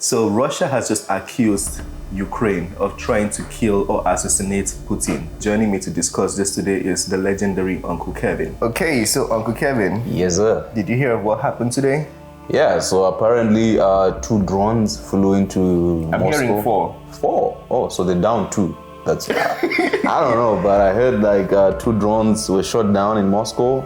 So Russia has just accused Ukraine of trying to kill or assassinate Putin. Joining me to discuss this today is the legendary Uncle Kevin. Okay, so Uncle Kevin. Yes, sir. Did you hear of what happened today? Yeah, so apparently 2 drones flew into I'm Moscow. hearing 4. 4? Oh, so they're down 2. That's I don't know, but I heard like 2 drones were shot down in Moscow,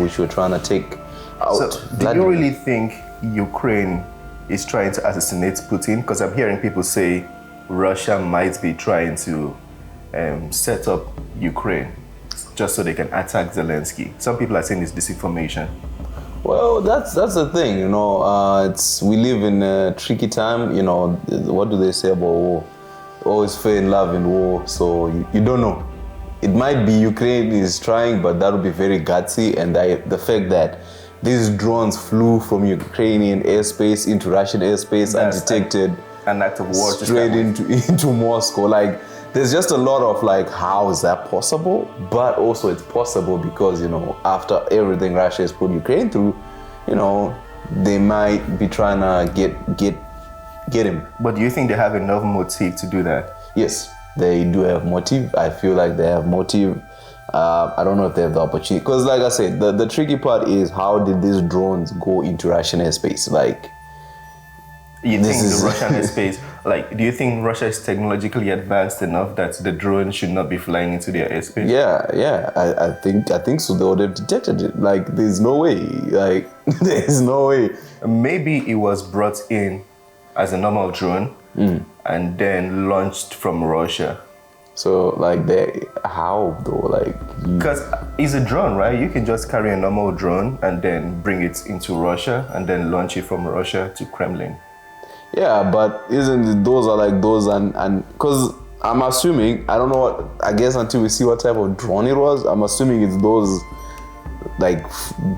which were trying to take out. So, do you really think Ukraine is trying to assassinate Putin? Because I'm hearing people say Russia might be trying to set up Ukraine just so they can attack Zelensky. Some people are saying it's disinformation. Well, that's the thing, you know. We live in a tricky time, you know. What do they say about war? Always fair in love in war, so you don't know. It might be Ukraine is trying, but that would be very gutsy. And the fact that these drones flew from Ukrainian airspace into Russian airspace undetected, an act of war, straight into Moscow. Like, there's just a lot of like, how is that possible? But also it's possible because, you know, after everything Russia has put Ukraine through, you know, they might be trying to get him. But do you think they have enough motive to do that? Yes, they do have motive. I feel like they have motive. I don't know if they have the opportunity. Because like I said, the tricky part is how did these drones go into Russian airspace? Like, you think the Russian airspace, like, do you think Russia is technologically advanced enough that the drone should not be flying into their airspace? Yeah. I think so. They would have detected it. Like, there's no way. Like, there's no way. Maybe it was brought in as a normal drone and then launched from Russia. So, like, how though? Like, because it's a drone, right? You can just carry a normal drone and then bring it into Russia and then launch it from Russia to Kremlin. Yeah, but those are like those and because I'm assuming, I don't know what, I guess until we see what type of drone it was, I'm assuming it's those, like,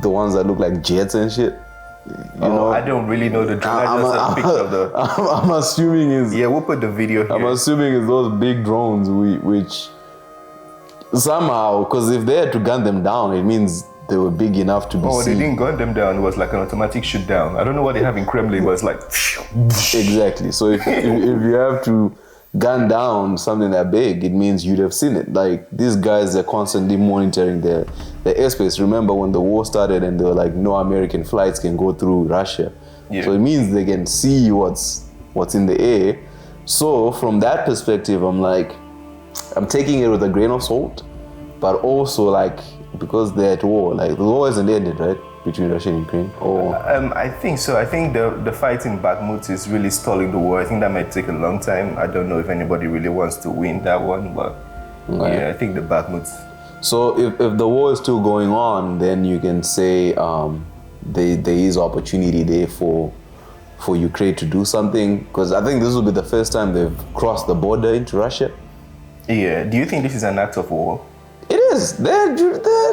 the ones that look like jets and shit. You know? I don't really know the drone. I just saw a picture of the... I'm assuming it's... Yeah, we'll put the video here. I'm assuming it's those big drones which somehow, because if they had to gun them down, it means they were big enough to be seen. They didn't gun them down. It was like an automatic shoot down. I don't know what they have in Kremlin, but it's like... Exactly. So if you have to gun down something that big, it means you'd have seen it. Like, these guys are constantly monitoring the airspace. Remember when the war started and they were like, no American flights can go through Russia. Yeah. So it means they can see what's in the air. So from that perspective, I'm taking it with a grain of salt, but also, like, because they're at war, like, the war isn't ended, right? Between Russia and Ukraine? Or I think so. I think the fight in Bakhmut is really stalling the war. I think that might take a long time. I don't know if anybody really wants to win that one, but yeah, I think the Bakhmut. So if the war is still going on, then you can say there is opportunity there for Ukraine to do something, because I think this will be the first time they've crossed the border into Russia. Yeah. Do you think this is an act of war? It is.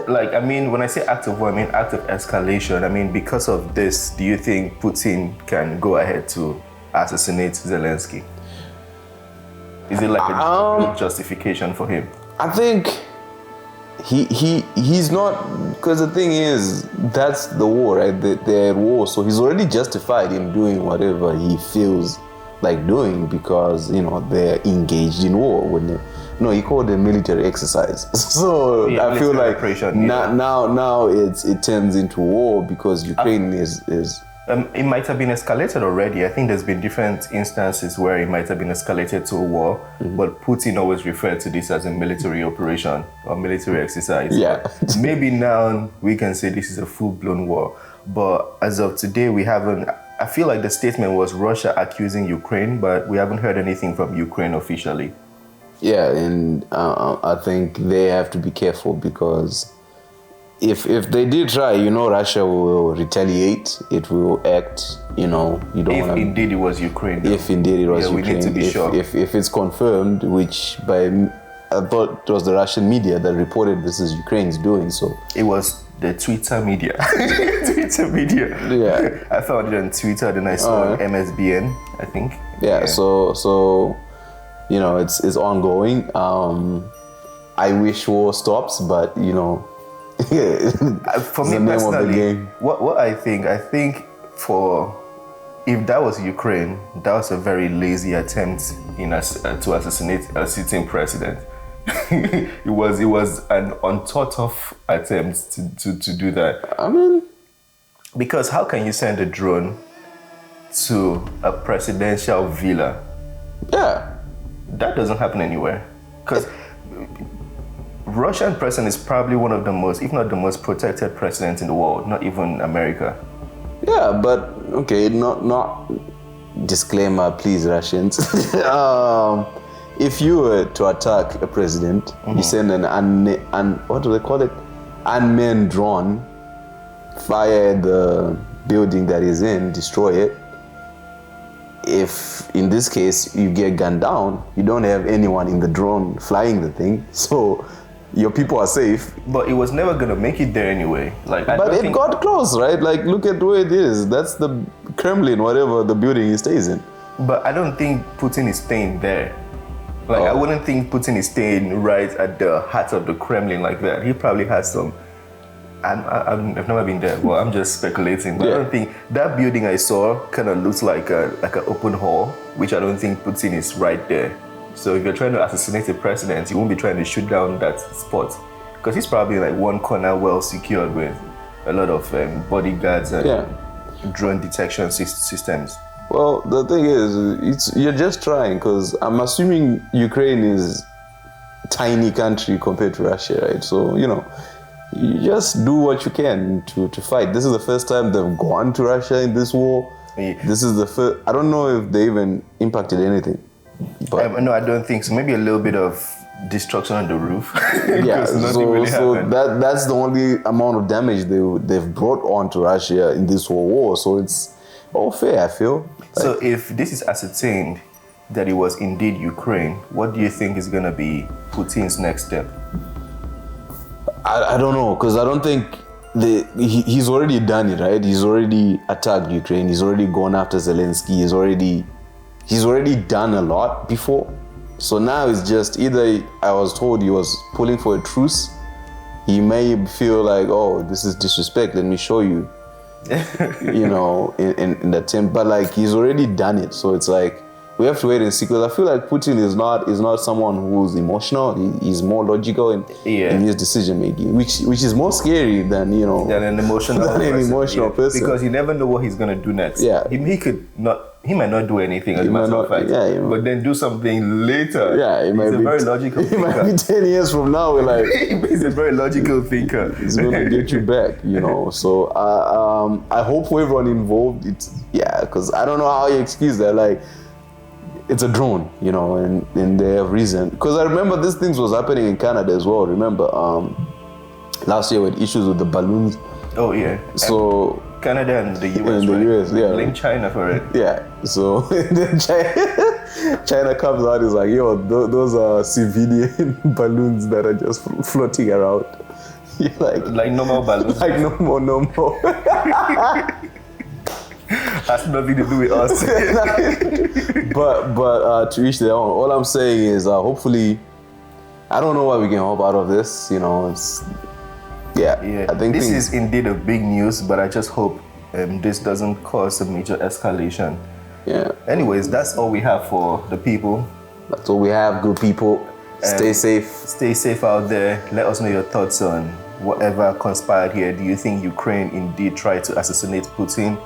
Like, I mean, when I say act of war, I mean act of escalation. I mean, because of this, do you think Putin can go ahead to assassinate Zelensky? Is it like a justification for him? I think he's not, because the thing is, that's the war, right? They're at war, so he's already justified in doing whatever he feels like doing because, you know, they're engaged in war. No, he called it a military exercise. So yeah, I feel like now it turns into war because Ukraine is. It might have been escalated already. I think there's been different instances where it might have been escalated to a war, but Putin always referred to this as a military operation or military exercise. Yeah. Maybe now we can say this is a full-blown war, but as of today, we haven't. I feel like the statement was Russia accusing Ukraine, but we haven't heard anything from Ukraine officially. Yeah, and I think they have to be careful because if they did try, you know, Russia will retaliate. It will act, you know, you don't want to... If indeed it was Ukraine. Though. If indeed it was Ukraine. We need to be sure. If it's confirmed, which I thought it was the Russian media that reported this is Ukraine's doing, so... It was the Twitter media. Twitter media. Yeah. I found it on Twitter, then I saw it on MSBN, I think. Yeah, so you know, it's ongoing. I wish war stops, but, you know, for me personally, what I think for if that was Ukraine, that was a very lazy attempt to assassinate a sitting president. it was an unthought of attempt to do that. I mean, because how can you send a drone to a presidential villa? yeah. That doesn't happen anywhere. Because Russian president is probably one of the most, if not the most protected president in the world, not even America. Yeah, but okay, not disclaimer, please, Russians. If you were to attack a president, you send what do they call it? Unmanned drone, fire the building that he's in, destroy it. If in this case you get gunned down, you don't have anyone in the drone flying the thing, so your people are safe. But it was never gonna make it there anyway. But it got close, right? Like, look at where it is. That's the Kremlin, whatever the building he stays in. But I don't think Putin is staying there. I wouldn't think Putin is staying right at the heart of the Kremlin like that. He probably has some. I've never been there. Well, I'm just speculating. But I don't think that building I saw kind of looks like an open hall, which I don't think Putin is right there. So if you're trying to assassinate a president, you won't be trying to shoot down that spot, because he's probably like one corner, well secured with a lot of bodyguards and drone detection systems. Well, the thing is, you're just trying, because I'm assuming Ukraine is a tiny country compared to Russia, right? So, you just do what you can to fight. This is the first time they've gone to Russia in this war. Yeah. This is the first. I don't know if they even impacted anything. But no, I don't think so. Maybe a little bit of destruction on the roof. Yeah, that's the only amount of damage they've brought on to Russia in this whole war. So it's all fair, I feel. So if this is ascertained that it was indeed Ukraine, what do you think is going to be Putin's next step? I don't know, because I don't think he's already done it, right? He's already attacked Ukraine. He's already gone after Zelensky. He's already done a lot before. So now it's just either, I was told he was pulling for a truce. He may feel like, oh, this is disrespect. Let me show you, in the attempt. But he's already done it. So it's like, we have to wait and see, because I feel like Putin is not someone who's emotional. He's more logical in his decision making, which is more scary than an emotional person. Because you never know what he's gonna do next. Yeah, he might not do anything as a matter of fact. Yeah, but then do something later. Yeah, he's a very logical thinker. He might be 10 years from now. We're like, he's a very logical thinker. He's gonna get you back, So I hope for everyone involved. Because I don't know how you excuse that. It's a drone, and they have reason. Because I remember these things was happening in Canada as well. Remember, last year we had issues with the balloons. Oh yeah. So Canada and the US. And the US, yeah. Blame China for it. Yeah. So then China comes out, is like, yo, those are civilian balloons that are just floating around. Like normal balloons. Like normal. Has nothing to do with us. but to each their own. All I'm saying is, hopefully, I don't know what we can hope out of this. I think this is indeed a big news, but I just hope this doesn't cause a major escalation. Yeah. Anyways, that's all we have for the people. That's all we have, good people. Stay safe. Stay safe out there. Let us know your thoughts on whatever conspired here. Do you think Ukraine indeed tried to assassinate Putin?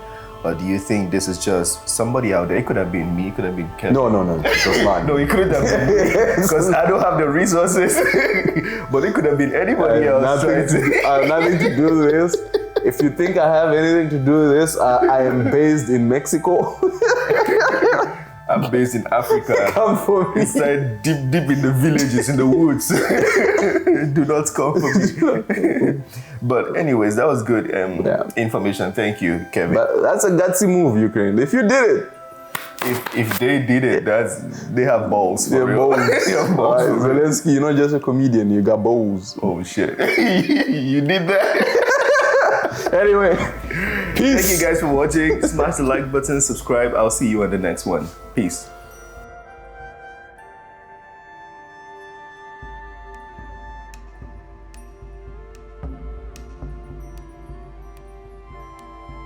Or do you think this is just somebody out there? It could have been me, it could have been Kevin. No, it was fine. No, it couldn't have been me, because I don't have the resources. But it could have been anybody else. I have nothing to do with this. If you think I have anything to do with this, I am based in Mexico. I'm based in Africa. Come for me. Inside deep in the villages, in the woods. Do not come for me. But anyways, that was good information. Thank you, Kevin. But that's a gutsy move, Ukraine. If you did it. If they did it, they have balls. They have balls. They have balls. Zelensky, you're not just a comedian, you got balls. Oh shit. You did that. Anyway, peace. Thank you guys for watching. Smash the like button, subscribe. I'll see you on the next one. Peace.